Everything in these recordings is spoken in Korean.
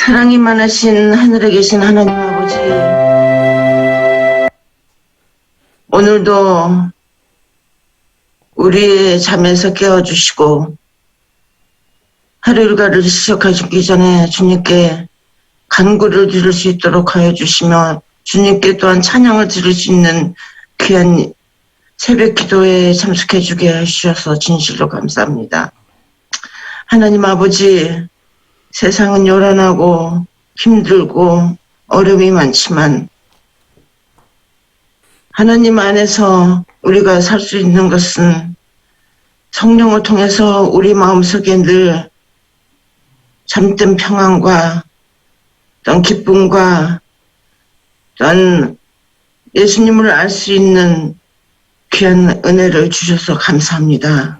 사랑이 많으신 하늘에 계신 하나님 아버지, 오늘도 우리의 잠에서 깨워주시고 하루 일과를 시작하시기 전에 주님께 간구를 드릴 수 있도록 하여 주시며 주님께 또한 찬양을 드릴 수 있는 귀한 새벽 기도에 참석해 주게 하셔서 진실로 감사합니다. 하나님 아버지, 세상은 요란하고 힘들고 어려움이 많지만 하나님 안에서 우리가 살 수 있는 것은 성령을 통해서 우리 마음속에 늘 참된 평안과 또한 기쁨과 또한 예수님을 알 수 있는 귀한 은혜를 주셔서 감사합니다.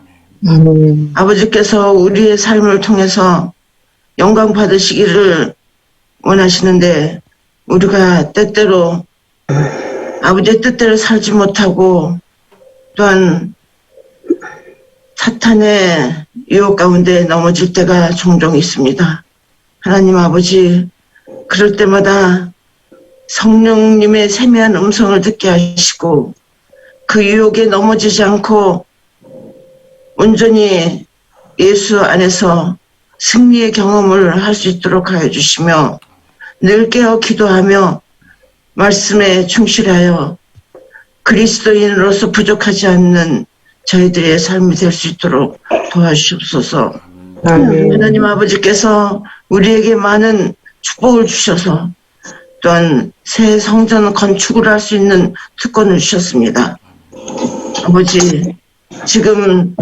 아버지께서 우리의 삶을 통해서 영광 받으시기를 원하시는데 우리가 때때로 아버지의 뜻대로 살지 못하고 또한 사탄의 유혹 가운데 넘어질 때가 종종 있습니다. 하나님 아버지, 그럴 때마다 성령님의 세미한 음성을 듣게 하시고 그 유혹에 넘어지지 않고 온전히 예수 안에서 승리의 경험을 할 수 있도록 하여 주시며 늘 깨어 기도하며 말씀에 충실하여 그리스도인으로서 부족하지 않는 저희들의 삶이 될 수 있도록 도와주시옵소서. 하나님 아버지께서 우리에게 많은 축복을 주셔서 또한 새 성전 건축을 할 수 있는 특권을 주셨습니다. 아버지, 지금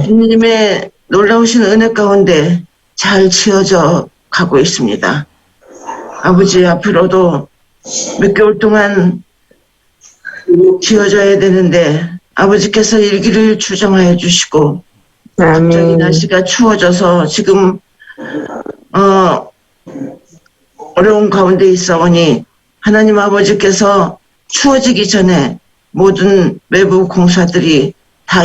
주님의 놀라우신 은혜 가운데 잘 지어져 가고 있습니다. 아버지, 앞으로도 몇 개월 동안 지어져야 되는데 아버지께서 일기를 주정하여 주시고 갑자기 날씨가 추워져서 지금 어려운 가운데 있어오니 하나님 아버지께서 추워지기 전에 모든 외부 공사들이 다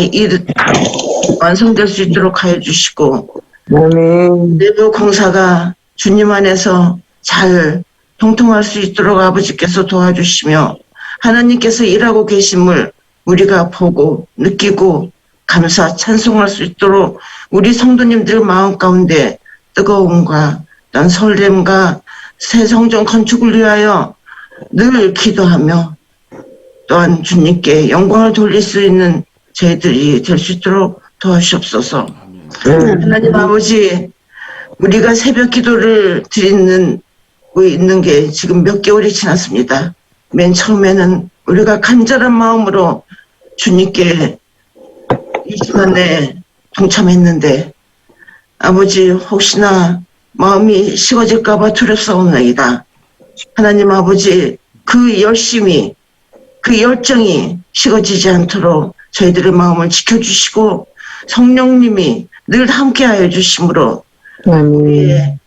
완성될 수 있도록 하여 주시고 내부 공사가 주님 안에서 잘 통통할 수 있도록 아버지께서 도와주시며 하나님께서 일하고 계심을 우리가 보고 느끼고 감사 찬송할 수 있도록 우리 성도님들 마음 가운데 뜨거움과 난 설렘과 새 성전 건축을 위하여 늘 기도하며 또한 주님께 영광을 돌릴 수 있는 저희들이 될 수 있도록 도와주시옵소서. 하나님 아버지, 우리가 새벽 기도를 드리는 게 지금 몇 개월이 지났습니다. 맨 처음에는 우리가 간절한 마음으로 주님께 이 시간에 동참했는데 아버지, 혹시나 마음이 식어질까봐 두렵사옵나이다. 하나님 아버지, 그 열심이 그 열정이 식어지지 않도록 저희들의 마음을 지켜주시고 성령님이 늘 함께하여 주심으로 우리의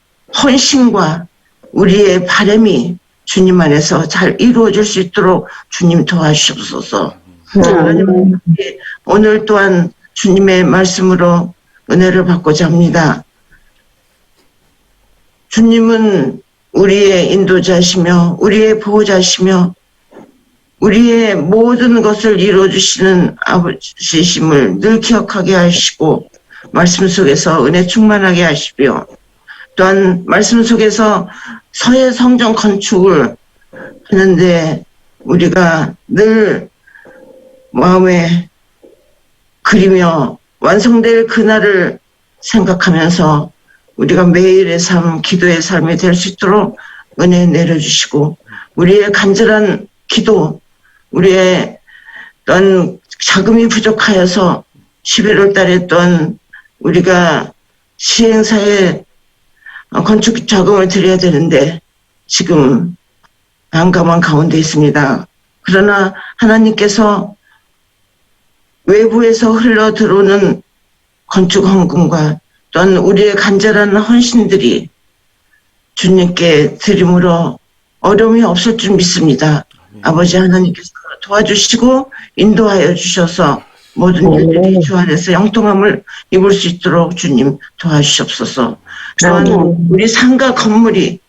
헌신과 우리의 바람이 주님 안에서 잘 이루어질 수 있도록 주님 도와주시옵소서. 하나님, 오늘 또한 주님의 말씀으로 은혜를 받고자 합니다. 주님은 우리의 인도자시며 우리의 보호자시며 우리의 모든 것을 이루어주시는 아버지심을 늘 기억하게 하시고 말씀 속에서 은혜 충만하게 하시며 또한 말씀 속에서 서해 성전 건축을 하는데 우리가 늘 마음에 그리며 완성될 그날을 생각하면서 우리가 매일의 삶, 기도의 삶이 될 수 있도록 은혜 내려주시고 우리의 간절한 기도, 우리의 어떤 자금이 부족하여서 11월 달에 또한 우리가 시행사에 건축 자금을 드려야 되는데 지금 난감한 가운데 있습니다. 그러나 하나님께서 외부에서 흘러 들어오는 건축 헌금과 또한 우리의 간절한 헌신들이 주님께 드림으로 어려움이 없을 줄 믿습니다. 아버지 하나님께서 도와주시고 인도하여 주셔서 모든 일들이 주 안에서 영통함을 입을 수 있도록 주님 도와주시옵소서. 또한 우리 상가 건물이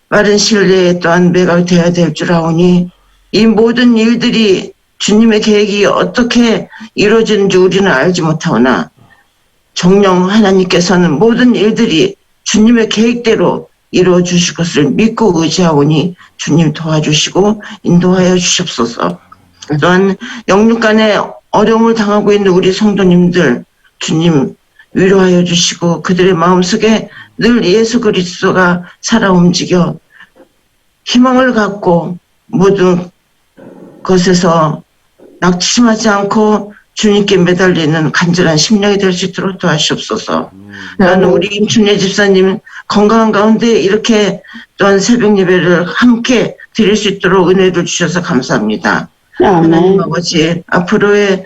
빠른 시일 내에 또한 매각되어야 될 줄 아오니 이 모든 일들이 주님의 계획이 어떻게 이루어지는지 우리는 알지 못하오나 정령 하나님께서는 모든 일들이 주님의 계획대로 이루어 주실 것을 믿고 의지하오니 주님 도와주시고 인도하여 주시옵소서. 또한 영육간에 어려움을 당하고 있는 우리 성도님들 주님 위로하여 주시고 그들의 마음속에 늘 예수 그리스도가 살아 움직여 희망을 갖고 모든 것에서 낙심하지 않고 주님께 매달리는 간절한 심령이 될 수 있도록 도와주시옵소서. 나는 우리 임춘례 집사님 건강한 가운데 이렇게 또한 새벽 예배를 함께 드릴 수 있도록 은혜를 주셔서 감사합니다. 하나님 아버지 앞으로의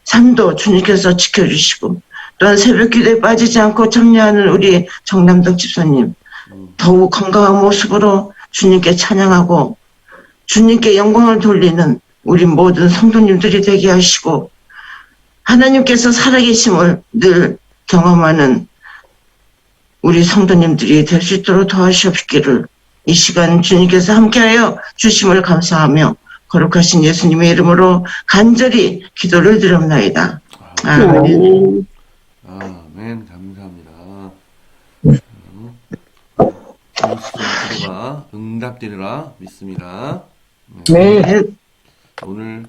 삶도 주님께서 지켜주시고 또한 새벽 기도에 빠지지 않고 참여하는 우리 정남덕 집사님 더욱 건강한 모습으로 주님께 찬양하고 주님께 영광을 돌리는 우리 모든 성도님들이 되게 하시고 하나님께서 살아계심을 늘 경험하는 우리 성도님들이 될 수 있도록 도와주시옵기를 이 시간 주님께서 함께하여 주심을 감사하며 거룩하신 예수님의 이름으로 간절히 기도를 드립나이다. 아멘. 아멘. 감사합니다. 기도가 응답되리라 믿습니다. 네. 오늘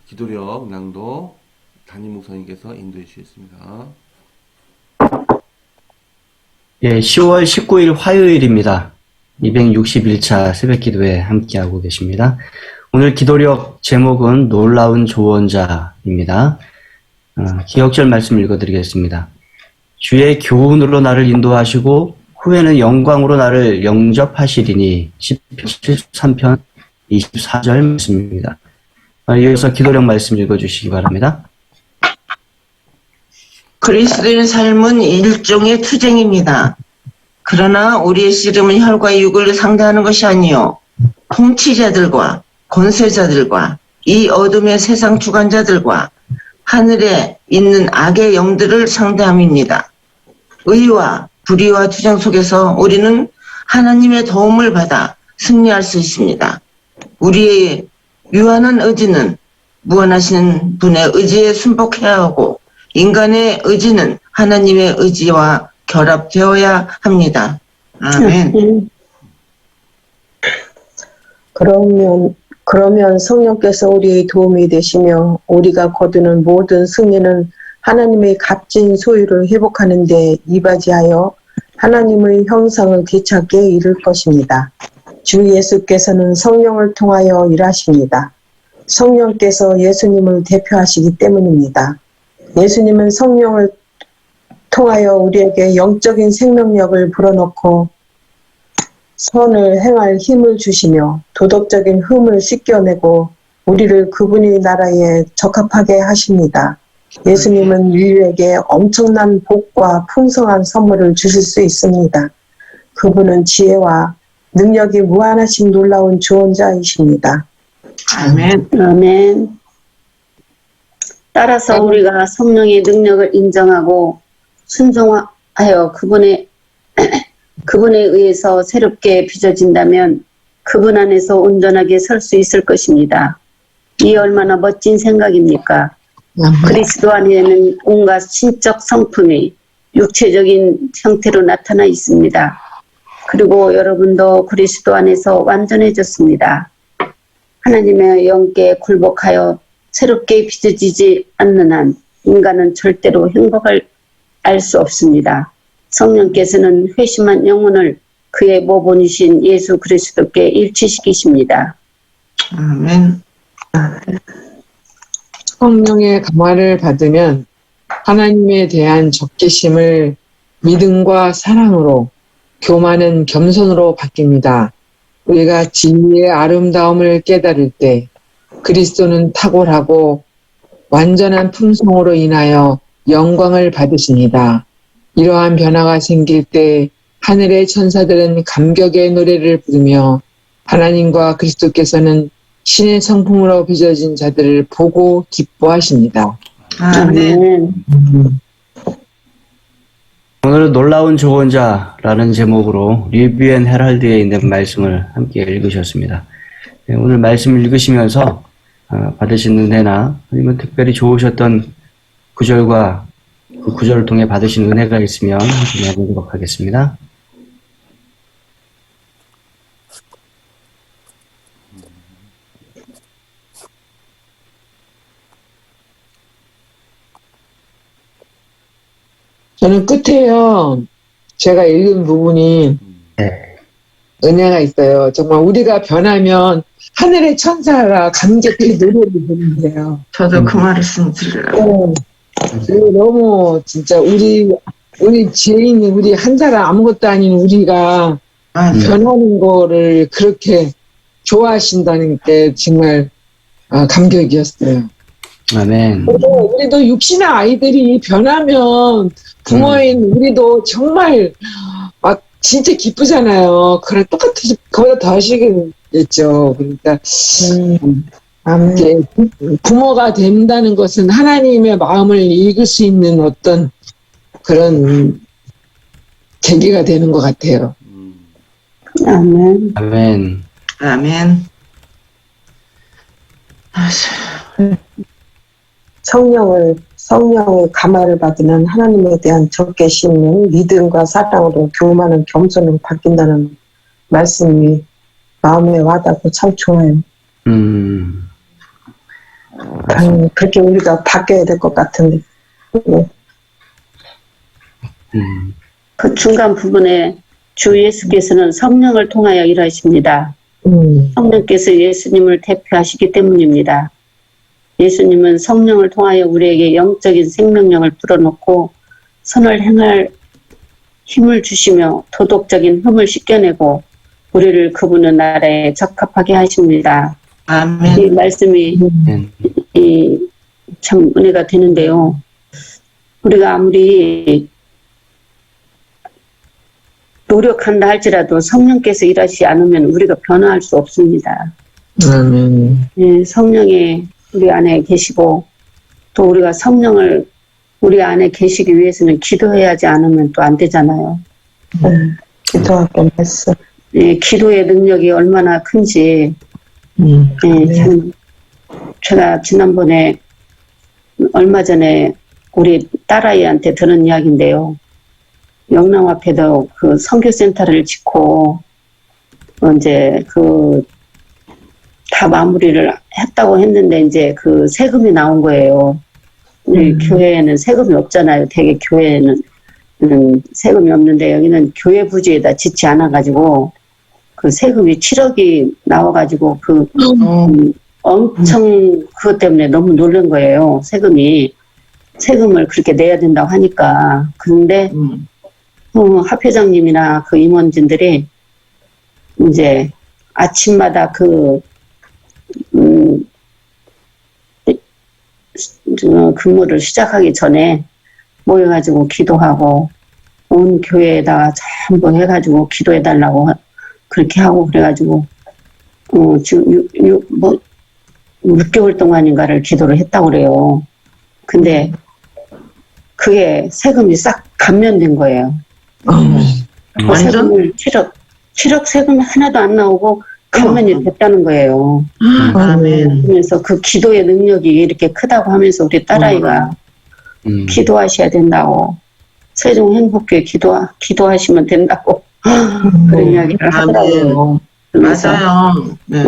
기도력 낭독 담임 목사님께서 인도해 주시겠습니다. 예, 10월 19일 화요일입니다. 261차 새벽기도에 함께하고 계십니다. 오늘 기도력 제목은 놀라운 조언자입니다. 기억절 말씀 읽어드리겠습니다. 주의 교훈으로 나를 인도하시고 후에는 영광으로 나를 영접하시리니 13편 24절 말씀입니다. 이어서 기도력 말씀 읽어주시기 바랍니다. 그리스도인 삶은 일종의 투쟁입니다. 그러나 우리의 씨름은 혈과 육을 상대하는 것이 아니요 통치자들과 권세자들과 이 어둠의 세상 주관자들과 하늘에 있는 악의 영들을 상대함입니다. 의와 불의와 투쟁 속에서 우리는 하나님의 도움을 받아 승리할 수 있습니다. 우리의 유한한 의지는 무한하신 분의 의지에 순복해야 하고 인간의 의지는 하나님의 의지와 결합되어야 합니다. 아멘. 그러면 성령께서 우리의 도움이 되시며 우리가 거두는 모든 승리는 하나님의 값진 소유를 회복하는 데 이바지하여 하나님의 형상을 되찾게 이룰 것입니다. 주 예수께서는 성령을 통하여 일하십니다. 성령께서 예수님을 대표하시기 때문입니다. 예수님은 성령을 통하여 우리에게 영적인 생명력을 불어넣고 선을 행할 힘을 주시며 도덕적인 흠을 씻겨내고 우리를 그분의 나라에 적합하게 하십니다. 예수님은 인류에게 엄청난 복과 풍성한 선물을 주실 수 있습니다. 그분은 지혜와 능력이 무한하신 놀라운 조언자이십니다. 아멘. 아멘. 따라서 우리가 성령의 능력을 인정하고 순종하여 그분에 의해서 새롭게 빚어진다면 그분 안에서 온전하게 설 수 있을 것입니다. 이 얼마나 멋진 생각입니까? 그리스도 안에는 온갖 신적 성품이 육체적인 형태로 나타나 있습니다. 그리고 여러분도 그리스도 안에서 완전해졌습니다. 하나님의 영께 굴복하여 새롭게 빚어지지 않는 한 인간은 절대로 행복을 알 수 없습니다. 성령께서는 회심한 영혼을 그의 모본이신 예수 그리스도께 일치시키십니다. 아멘. 성령의 감화를 받으면 하나님에 대한 적개심을 믿음과 사랑으로 교만은 겸손으로 바뀝니다. 우리가 진리의 아름다움을 깨달을 때 그리스도는 탁월하고 완전한 품성으로 인하여 영광을 받으십니다. 이러한 변화가 생길 때 하늘의 천사들은 감격의 노래를 부르며 하나님과 그리스도께서는 신의 성품으로 빚어진 자들을 보고 기뻐하십니다. 아멘. 아멘. 오늘은 놀라운 조언자라는 제목으로 리뷰 앤 헤럴드에 있는 말씀을 함께 읽으셨습니다. 네, 오늘 말씀을 읽으시면서 받으신 은혜나 아니면 특별히 좋으셨던 구절과 그 구절을 통해 받으신 은혜가 있으면 함께 나누도록 하겠습니다. 저는 끝에요. 제가 읽은 부분이 은혜가 있어요. 정말 우리가 변하면 하늘의 천사가 감격히 노래를 부르는데요. 저도 그 말씀 들으려고. 너무 진짜 우리 죄인 우리 한 사람 아무것도 아닌 우리가 변하는 거를 그렇게 좋아하신다는 게 정말 감격이었어요. 아멘. 우리도 육신의 아이들이 변하면 부모인 우리도 정말 진짜 기쁘잖아요. 그래 똑같이 그보다 더 하시겠죠. 그러니까 이게 부모가 된다는 것은 하나님의 마음을 읽을 수 있는 어떤 그런 계기가 되는 것 같아요. 아멘. 아멘. 아멘. 성령의 감화를 받으면 하나님에 대한 적개심은 믿음과 사랑으로 교만은 겸손으로 바뀐다는 말씀이 마음에 와닿고 참 좋아요. 그렇게 우리가 바뀌어야 될 것 같은데. 그 중간 부분에 주 예수께서는 성령을 통하여 일하십니다. 성령께서 예수님을 대표하시기 때문입니다. 예수님은 성령을 통하여 우리에게 영적인 생명력을 불어넣고 선을 행할 힘을 주시며 도덕적인 흠을 씻겨내고 우리를 그분의 나라에 적합하게 하십니다. 아멘. 이 말씀이 참 은혜가 되는데요. 우리가 아무리 노력한다 할지라도 성령께서 일하시지 않으면 우리가 변화할 수 없습니다. 예, 성령이 우리 안에 계시고 또 우리가 성령을 우리 안에 계시기 위해서는 기도해야지 않으면 또 안 되잖아요. 기도하고 말씀. 예, 기도의 능력이 얼마나 큰지 예, 참 제가 지난번에 얼마 전에 우리 딸아이한테 들은 이야기인데요. 영남 앞에도 그 선교센터를 짓고 이제 다 마무리를 했다고 했는데 이제 그 세금이 나온 거예요. 우리 교회에는 세금이 없잖아요. 되게 교회에는 세금이 없는데 여기는 교회 부지에다 짓지 않아가지고 그 세금이 7억이 나와가지고 엄청 그것 때문에 너무 놀란 거예요. 세금을 그렇게 내야 된다고 하니까. 그런데 합회장님이나 그 임원진들이 이제 아침마다 근무를 시작하기 전에 모여가지고 기도하고 온 교회에다가 전부 해가지고 기도해달라고 그렇게 하고 그래가지고 지금 6개월 동안인가를 기도를 했다고 그래요. 근데 그게 세금이 싹 감면된 거예요. 완전? 세금을 7억 세금이 하나도 안 나오고 감면이 됐다는 거예요. 아멘. 그래서 그 기도의 능력이 이렇게 크다고 하면서 우리 딸아이가 기도하셔야 된다고 세종 행복교회 기도하시면 된다고 그런 이야기를 하더라고요. 맞아요. 네.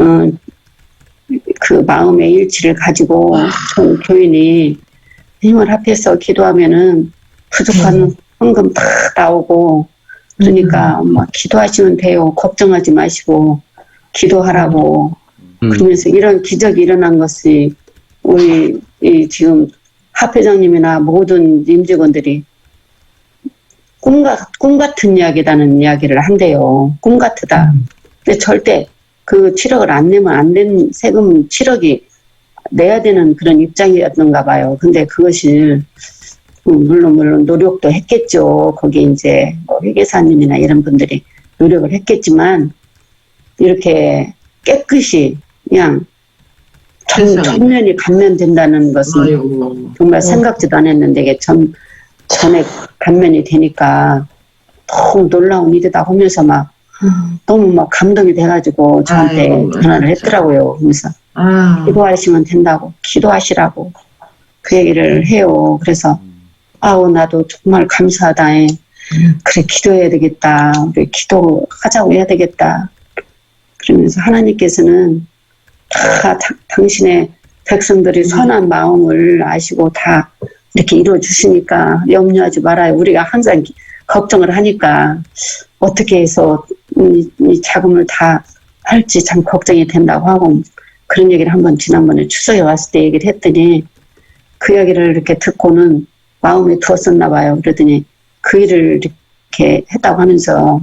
그 마음의 일치를 가지고 전 교인이 힘을 합해서 기도하면은 부족한 헌금 다 나오고 그러니까 막 기도하시면 돼요. 걱정하지 마시고 기도하라고 그러면서 이런 기적이 일어난 것이 우리 지금 합회장님이나 모든 임직원들이 꿈 같은 이야기라는 이야기를 한대요. 꿈 같으다. 근데 절대 그 7억을 안 내면 안 된 세금 7억이 내야 되는 그런 입장이었는가 봐요. 근데 그것이 물론 노력도 했겠죠. 거기 이제 회계사님이나 이런 분들이 노력을 했겠지만 이렇게 깨끗이 그냥 세상에. 천년이 감면된다는 것은 아이고. 정말 생각지도 않았는데 이게 전에 감면이 되니까 너무 놀라운 일이다 하면서 막 너무 막 감동이 돼가지고 저한테 아이고, 전화를 진짜. 했더라고요. 그래서 아, 기도하시면 된다고 기도하시라고 그 얘기를 해요. 그래서 아우 나도 정말 감사하다. 그래 기도해야 되겠다. 우리 기도하자고 해야 되겠다. 그러면서 하나님께서는 다 당신의 백성들이 선한 마음을 아시고 다 이렇게 이루어 주시니까 염려하지 말아요. 우리가 항상 걱정을 하니까 어떻게 해서 이 자금을 다 할지 참 걱정이 된다고 하고 그런 얘기를 한번 지난번에 추석에 왔을 때 얘기를 했더니 그 얘기를 이렇게 듣고는 마음에 두었었나 봐요. 그러더니 그 일을 이렇게 했다고 하면서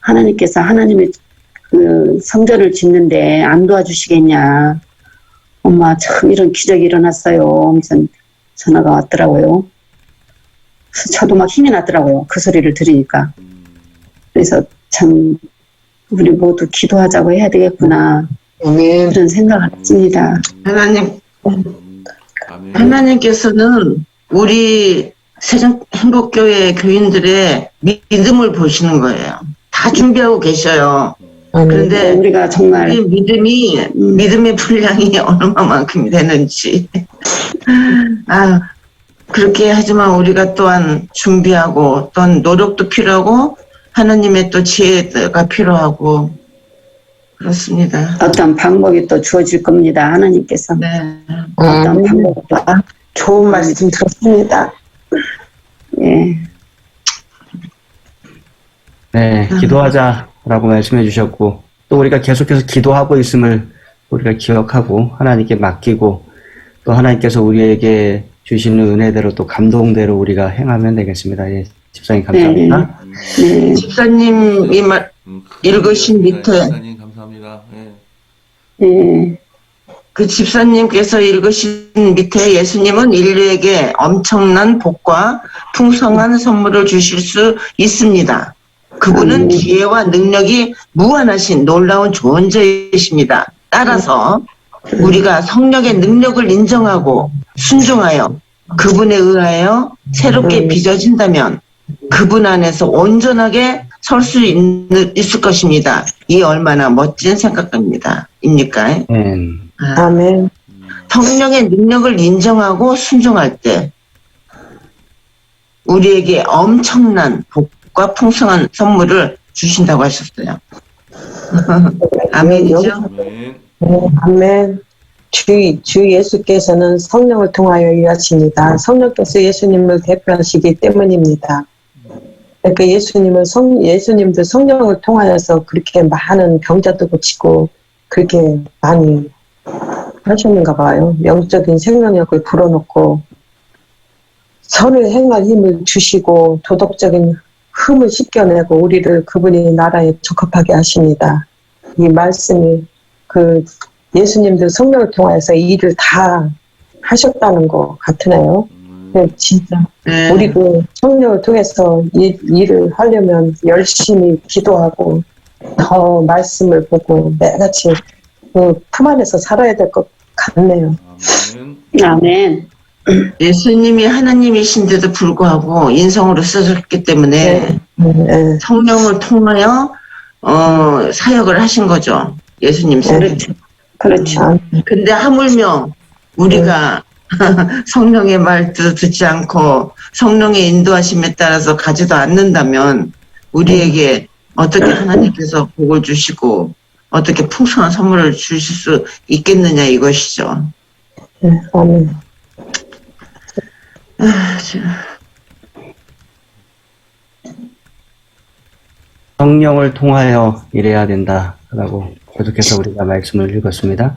하나님께서 하나님의 그 성전을 짓는데 안 도와주시겠냐. 엄마 참 이런 기적이 일어났어요. 하면서 전화가 왔더라고요. 그래서 저도 막 힘이 나더라고요. 그 소리를 들으니까. 그래서 참 우리 모두 기도하자고 해야 되겠구나. 아멘. 그런 생각을 했습니다. 하나님, 아멘. 하나님께서는 우리 세상 행복교회 교인들의 믿음을 보시는 거예요. 다 준비하고 계셔요. 아멘. 그런데 우리가 정말 우리 믿음의 분량이 얼마만큼 되는지. 아, 그렇게 하지만 우리가 또한 준비하고 또한 노력도 필요하고 하나님의 또 지혜가 필요하고 그렇습니다. 어떤 방법이 또 주어질 겁니다. 하나님께서 네. 어떤 아멘. 방법도 좋은 말씀 들었습니다. 예. 네, 기도하자라고 말씀해 주셨고, 또 우리가 계속해서 기도하고 있음을 우리가 기억하고, 하나님께 맡기고, 또 하나님께서 우리에게 주시는 은혜대로 또 감동대로 우리가 행하면 되겠습니다. 예, 집사님 감사합니다. 네. 집사님이 읽으신 밑에 집사님 감사합니다. 예. 예. 그 집사님께서 읽으신 밑에 예수님은 인류에게 엄청난 복과 풍성한 선물을 주실 수 있습니다. 그분은 지혜와 능력이 무한하신 놀라운 존재이십니다. 따라서 우리가 성령의 능력을 인정하고 순종하여 그분에 의하여 새롭게 빚어진다면 그분 안에서 온전하게 설 수 있을 것입니다. 이 얼마나 멋진 생각입니다. 입니까? 아멘. 성령의 능력을 인정하고 순종할 때 우리에게 엄청난 복과 풍성한 선물을 주신다고 하셨어요. 아멘이죠? 아멘. 아멘. 주 예수께서는 성령을 통하여 일하십니다. 성령께서 예수님을 대표하시기 때문입니다. 그러니까 예수님도 성령을 통하여서 그렇게 많은 병자도 고치고 그렇게 많이 하셨는가 봐요. 영적인 생명력을 불어넣고 선을 행할 힘을 주시고 도덕적인 흠을 씻겨내고 우리를 그분이 나라에 적합하게 하십니다. 이 말씀이 그 예수님도 성령을 통해서 이 일을 다 하셨다는 것 같으네요. 진짜 네. 우리도 성령을 통해서 이 일을 하려면 열심히 기도하고 더 말씀을 보고 매같이 그 품 안에서 살아야 될 것 같네요. 아멘. 아멘. 예수님이 하나님이신데도 불구하고 인성으로 쓰셨기 때문에 네. 성령을 통하여 사역을 하신 거죠. 예수님 사역. 그렇죠. 근데 하물며 우리가 성령의 말도 듣지 않고 성령의 인도하심에 따라서 가지도 않는다면 우리에게 어떻게 하나님께서 복을 주시고 어떻게 풍성한 선물을 주실 수 있겠느냐 이것이죠. 네. 아멘. 성령을 통하여 일해야 된다라고 계속해서 우리가 말씀을 읽었습니다.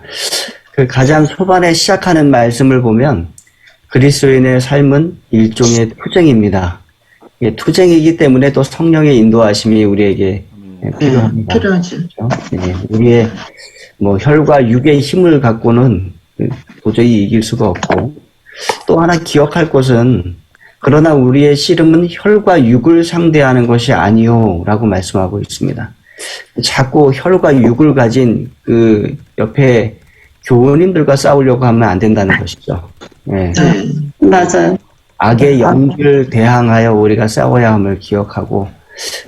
그 가장 초반에 시작하는 말씀을 보면 그리스도인의 삶은 일종의 투쟁입니다. 이게 투쟁이기 때문에 또 성령의 인도하심이 우리에게 필요합니다. 필요하죠. 그렇죠? 예, 우리의 혈과 육의 힘을 갖고는 도저히 이길 수가 없고 또 하나 기억할 것은 그러나 우리의 씨름은 혈과 육을 상대하는 것이 아니요 라고 말씀하고 있습니다. 자꾸 혈과 육을 가진 그 옆에 교우님들과 싸우려고 하면 안 된다는 것이죠. 예. 네. 맞아요. 악의 영을 대항하여 우리가 싸워야 함을 기억하고,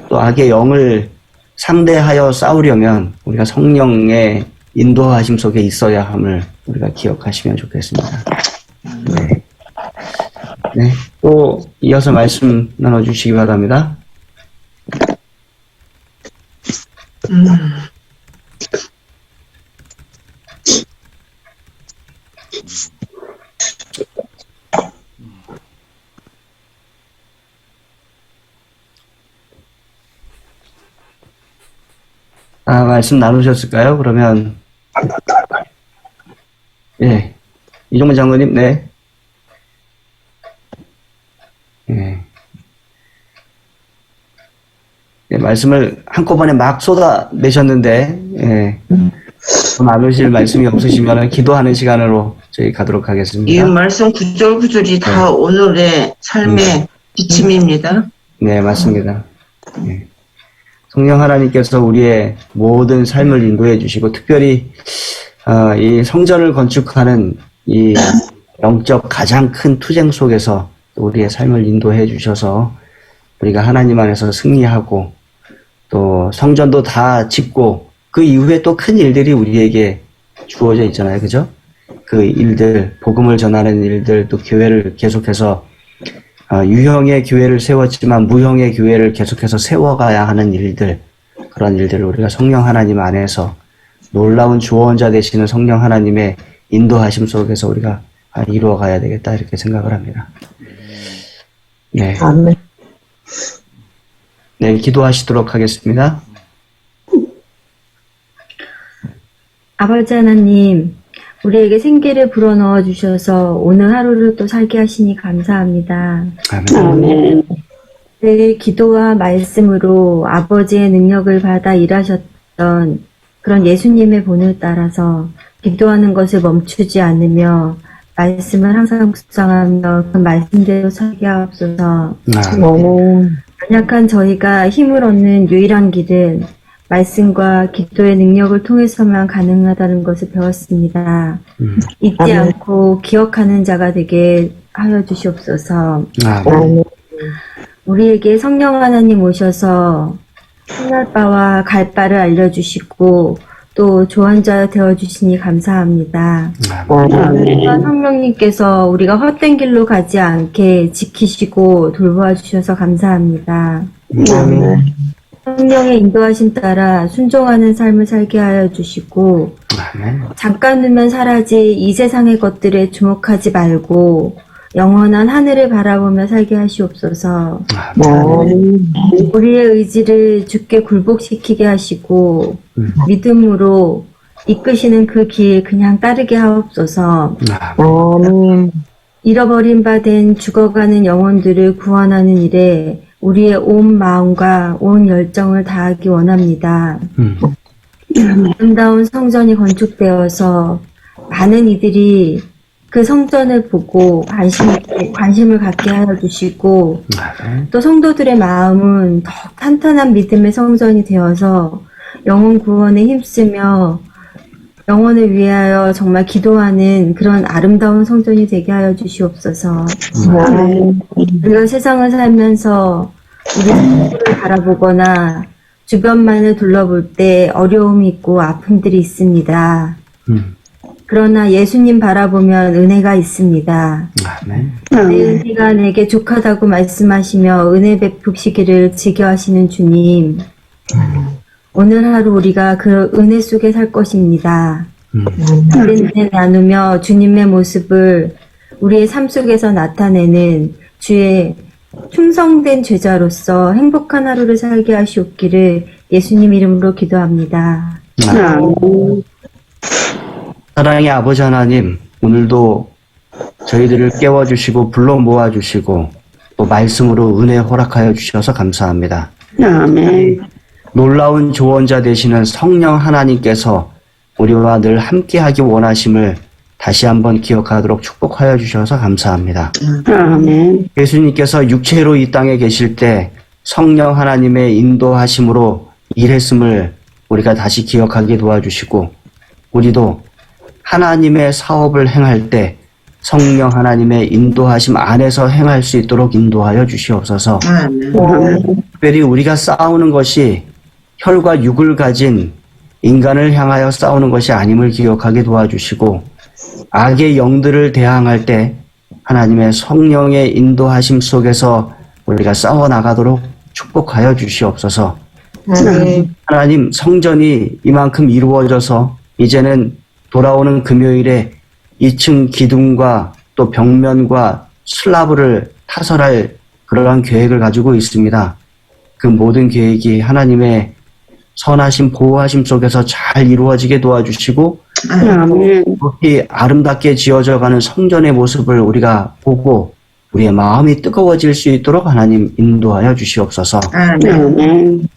또 악의 영을 상대하여 싸우려면 우리가 성령의 인도하심 속에 있어야 함을 우리가 기억하시면 좋겠습니다. 네. 네. 또 이어서 말씀 나눠주시기 바랍니다. 말씀 나누셨을까요? 그러면, 예. 이종문 장로님, 네. 예. 네, 말씀을 한꺼번에 막 쏟아내셨는데, 예. 더 나누실 말씀이 없으시면 기도하는 시간으로 저희 가도록 이 하겠습니다. 말씀 구절구절이 다 오늘의 삶의 비침입니다. 네, 맞습니다. 예. 성령 하나님께서 우리의 모든 삶을 인도해 주시고, 특별히 이 성전을 건축하는 이 영적 가장 큰 투쟁 속에서 우리의 삶을 인도해 주셔서 우리가 하나님 안에서 승리하고, 또 성전도 다 짓고 그 이후에 또 큰 일들이 우리에게 주어져 있잖아요. 그죠? 그 일들, 복음을 전하는 일들, 또 교회를 계속해서 유형의 교회를 세웠지만 무형의 교회를 계속해서 세워가야 하는 일들, 그런 일들을 우리가 성령 하나님 안에서 놀라운 주원자 되시는 성령 하나님의 인도하심 속에서 우리가 이루어가야 되겠다, 이렇게 생각을 합니다. 네. 아멘. 네, 기도하시도록 하겠습니다. 아버지 하나님, 우리에게 생기를 불어넣어 주셔서 오늘 하루를 또 살게 하시니 감사합니다. 아멘. 아멘. 내 기도와 말씀으로 아버지의 능력을 받아 일하셨던 그런 예수님의 본을 따라서 기도하는 것을 멈추지 않으며 말씀을 항상 묵상하며 그 말씀대로 살게 하옵소서. 아멘. 연약한 저희가 힘을 얻는 유일한 길은 말씀과 기도의 능력을 통해서만 가능하다는 것을 배웠습니다. 잊지 아멘. 않고 기억하는 자가 되게 하여 주시옵소서. 아멘. 우리에게 성령 하나님 오셔서 행할 바와 갈 바를 알려주시고 또 조언자 되어주시니 감사합니다. 아멘. 성령님께서 우리가 헛된 길로 가지 않게 지키시고 돌보아 주셔서 감사합니다. 아멘. 성령의 인도하심 따라 순종하는 삶을 살게 하여 주시고 아멘. 잠깐 후면 사라질 이 세상의 것들에 주목하지 말고 영원한 하늘을 바라보며 살게 하시옵소서. 아멘. 우리의 의지를 주께 굴복시키게 하시고 믿음으로 이끄시는 그 길 그냥 따르게 하옵소서. 아멘. 잃어버린 바 된 죽어가는 영혼들을 구원하는 일에 우리의 온 마음과 온 열정을 다하기 원합니다. 아름다운 성전이 건축되어서 많은 이들이 그 성전을 보고 관심을 갖게 하여 주시고 또 성도들의 마음은 더욱 탄탄한 믿음의 성전이 되어서 영혼 구원에 힘쓰며 영혼을 위하여 정말 기도하는 그런 아름다운 성전이 되게 하여 주시옵소서. 아멘. 우리가 세상을 살면서 우리 스스로를 바라보거나 주변만을 둘러볼 때 어려움이 있고 아픔들이 있습니다. 그러나 예수님 바라보면 은혜가 있습니다. 아멘. 내 은혜가 내게 족하다고 말씀하시며 은혜 베푸시기를 지겨하시는 주님, 오늘 하루 우리가 그 은혜 속에 살 것입니다. 다른 은혜 나누며 주님의 모습을 우리의 삶 속에서 나타내는 주의 충성된 제자로서 행복한 하루를 살게 하시옵기를 예수님 이름으로 기도합니다. 아멘. 사랑의 아버지 하나님, 오늘도 저희들을 깨워주시고 불러 모아주시고 또 말씀으로 은혜 허락하여 주셔서 감사합니다. 아멘. 놀라운 조언자 되시는 성령 하나님께서 우리와 늘 함께하기 원하심을 다시 한번 기억하도록 축복하여 주셔서 감사합니다. 아멘. 예수님께서 육체로 이 땅에 계실 때 성령 하나님의 인도하심으로 일했음을 우리가 다시 기억하게 도와주시고 우리도 하나님의 사업을 행할 때 성령 하나님의 인도하심 안에서 행할 수 있도록 인도하여 주시옵소서. 특별히 우리가 싸우는 것이 혈과 육을 가진 인간을 향하여 싸우는 것이 아님을 기억하게 도와주시고, 악의 영들을 대항할 때 하나님의 성령의 인도하심 속에서 우리가 싸워나가도록 축복하여 주시옵소서. 하나님, 성전이 이만큼 이루어져서 이제는 돌아오는 금요일에 2층 기둥과 또 벽면과 슬라브를 타설할 그러한 계획을 가지고 있습니다. 그 모든 계획이 하나님의 선하심, 보호하심 속에서 잘 이루어지게 도와주시고, 그렇게 아름답게 지어져가는 성전의 모습을 우리가 보고 우리의 마음이 뜨거워질 수 있도록 하나님 인도하여 주시옵소서.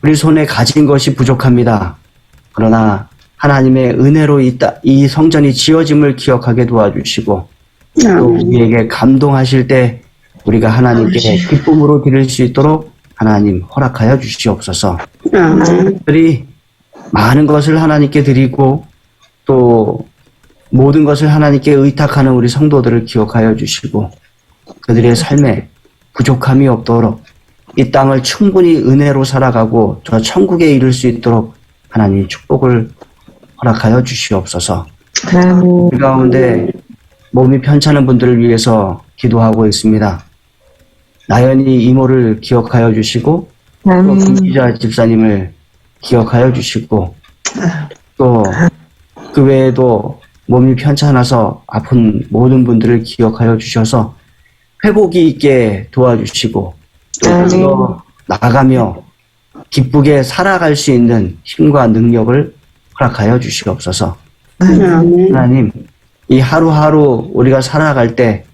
우리 손에 가진 것이 부족합니다. 그러나 하나님의 은혜로 이 성전이 지어짐을 기억하게 도와주시고, 또 우리에게 감동하실 때 우리가 하나님께 기쁨으로 드릴 수 있도록 하나님 허락하여 주시옵소서. 특별히 많은 것을 하나님께 드리고 또 모든 것을 하나님께 의탁하는 우리 성도들을 기억하여 주시고, 그들의 삶에 부족함이 없도록 이 땅을 충분히 은혜로 살아가고 저 천국에 이를 수 있도록 하나님 축복을 허락하여 주시옵소서. 그 가운데 몸이 편찮은 분들을 위해서 기도하고 있습니다. 나연히 이모를 기억하여 주시고, 또 김기자 집사님을 기억하여 주시고, 또 그 외에도 몸이 편찮아서 아픈 모든 분들을 기억하여 주셔서 회복이 있게 도와주시고, 또 나가며 기쁘게 살아갈 수 있는 힘과 능력을 허락하여 주시옵소서. 하나님, 이 하루하루 우리가 살아갈 때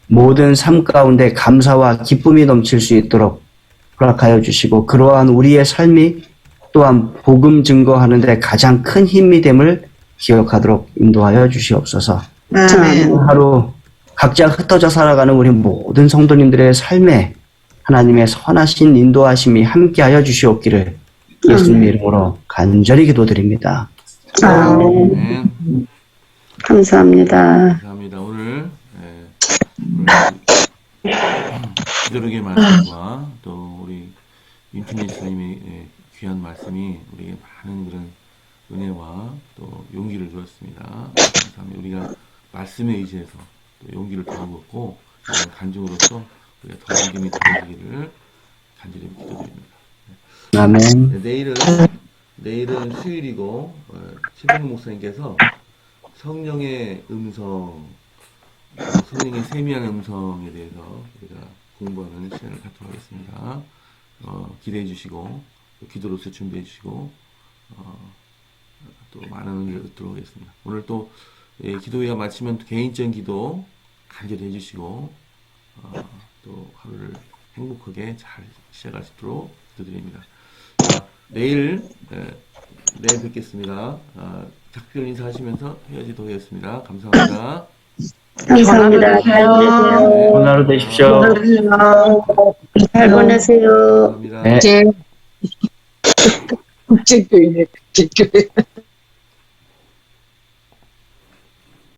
모든 삶 가운데 감사와 기쁨이 넘칠 수 있도록 허락하여 주시고, 그러한 우리의 삶이 또한 복음 증거하는 데 가장 큰 힘이 됨을 기억하도록 인도하여 주시옵소서. 하루 각자 흩어져 살아가는 우리 모든 성도님들의 삶에 하나님의 선하신 인도하심이 함께하여 주시옵기를 예수님 이름으로 간절히 기도드립니다. 네. 감사합니다. 감사합니다. 오늘 기도록의 말씀과 또 우리 윤팀 예수님의 귀한 말씀이 우리에게 많은 그런 은혜와 또 용기를 주었습니다. 감사합니다. 우리가 말씀에 의지해서 또 용기를 더 얻고 이런 간증으로서 우리가 더 믿음이 더해지기를 간절히 기도드립니다. 아멘. 네, 내일은 수요일이고 최병 목사님께서 성령의 음성, 성령의 세미한 음성에 대해서 우리가 공부하는 시간을 갖도록 하겠습니다. 기대해 주시고 기도로서 준비해 주시고 또 많은 은혜를 얻도록 하겠습니다. 오늘 또 기도회가 마치면 개인적인 기도 간절히 해주시고 또 하루를 행복하게 잘 시작할 수 있도록 기도드립니다. 자, 내일 뵙겠습니다. 작별 인사하시면서 헤어지도록 하겠습니다. 감사합니다. 감사합니다. 잘 보내세요. 오늘 하루 되십시오. 잘 보내세요. 감사합니다. 네. 국제교회네, 국제교회.